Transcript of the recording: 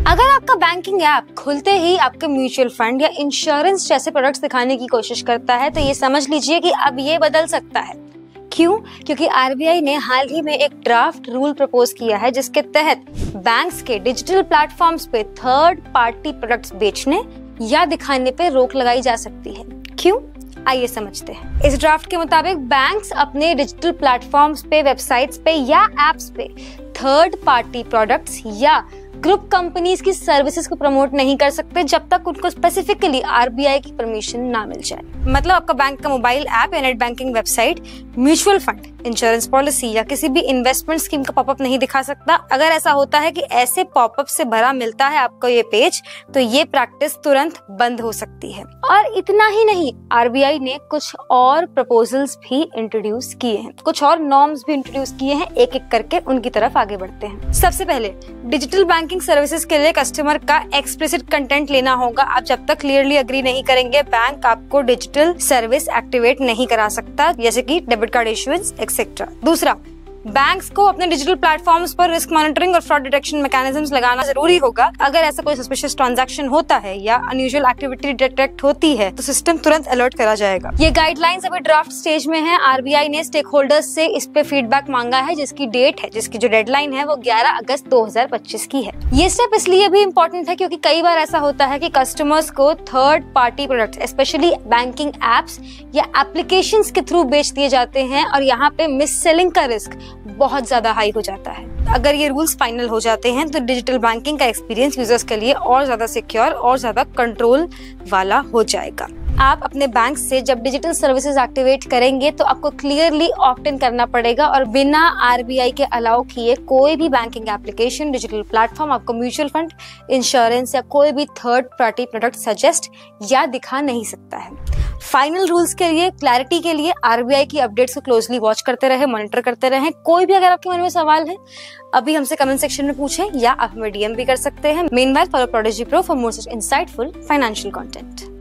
अगर आपका banking app खुलते ही आपके म्यूचुअल फंड या इंश्योरेंस जैसे प्रोडक्ट्स दिखाने की कोशिश करता है तो ये समझ लीजिए कि अब ये बदल सकता है। क्यों? क्योंकि आरबीआई ने हाल ही में एक ड्राफ्ट रूल प्रपोज किया है जिसके तहत बैंक्स के डिजिटल प्लेटफॉर्म्स पे थर्ड पार्टी प्रोडक्ट्स बेचने या दिखाने पे रोक लगाई जा सकती है। क्यों? आइए समझते हैं। इस ड्राफ्ट के मुताबिक बैंक्स अपने डिजिटल प्लेटफॉर्म्स पे, वेबसाइट्स पे या एप्स पे थर्ड पार्टी प्रोडक्ट्स या ग्रुप कंपनीज की सर्विसेज को प्रमोट नहीं कर सकते जब तक उनको स्पेसिफिकली आरबीआई की परमिशन ना मिल जाए। मतलब आपका बैंक का मोबाइल ऐप या net banking website mutual fund, insurance policy या किसी भी इन्वेस्टमेंट स्कीम का पॉपअप नहीं दिखा सकता। अगर ऐसा होता है कि ऐसे पॉपअप से भरा मिलता है आपको ये पेज, तो ये प्रैक्टिस तुरंत बंद हो सकती है। और इतना ही नहीं, आरबीआई ने कुछ और प्रपोजल्स भी इंट्रोड्यूस किए हैं, कुछ और नॉर्म्स भी इंट्रोड्यूस किए हैं। एक एक करके उनकी तरफ आगे बढ़ते हैं। सबसे पहले, डिजिटल बैंकिंग सर्विसेज के लिए कस्टमर का एक्सप्लिसिट कंटेंट लेना होगा। आप जब तक क्लियरली एग्री नहीं करेंगे, बैंक आपको डिजिटल सर्विस एक्टिवेट नहीं करा सकता, जैसे कि डेबिट कार्ड इशुएंस एक्सेट्रा। दूसरा, बैंक्स को अपने डिजिटल प्लेटफॉर्म्स पर रिस्क मॉनिटरिंग और फ्रॉड डिटेक्शन मैकेनिज्म्स लगाना जरूरी होगा। अगर ऐसा कोई सस्पिशियस ट्रांजैक्शन होता है या अनयूजुअल एक्टिविटी डिटेक्ट होती है तो सिस्टम तुरंत अलर्ट करा जाएगा। ये गाइडलाइंस अभी ड्राफ्ट स्टेज में है। आरबीआई ने स्टेक होल्डर्स से इस पे फीडबैक मांगा है, जिसकी जो डेडलाइन है वो 11 अगस्त 2025 की है। ये स्टेप इसलिए भी इम्पोर्टेंट है क्योंकि कई बार ऐसा होता है कि कस्टमर्स को third party products, specially banking apps या एप्लीकेशंस के थ्रू बेच दिए जाते हैं और यहाँ पे मिस सेलिंग का रिस्क बहुत ज्यादा हाई हो जाता है। अगर ये रूल्स फाइनल हो जाते हैं तो डिजिटल बैंकिंग का एक्सपीरियंस यूजर्स के लिए और ज्यादा सिक्योर और ज्यादा कंट्रोल वाला हो जाएगा। आप अपने बैंक से जब डिजिटल सर्विसेज एक्टिवेट करेंगे तो आपको क्लियरली ऑप्ट इन करना पड़ेगा और बिना आरबीआई के अलाउ किए कोई भी बैंकिंग एप्लीकेशन, डिजिटल प्लेटफॉर्म आपको म्यूचुअल फंड, इंश्योरेंस या कोई भी थर्ड पार्टी प्रोडक्ट सजेस्ट या दिखा नहीं सकता है। फाइनल रूल्स के लिए, क्लैरिटी के लिए आरबीआई की अपडेट्स को क्लोजली वॉच करते रहे, मॉनिटर करते रहे। कोई भी अगर आपके मन में सवाल है, अभी हमसे कमेंट सेक्शन में पूछें या आप हमें डीएम भी कर सकते हैं। Meanwhile, follow prodigy pro for more such insightful financial content.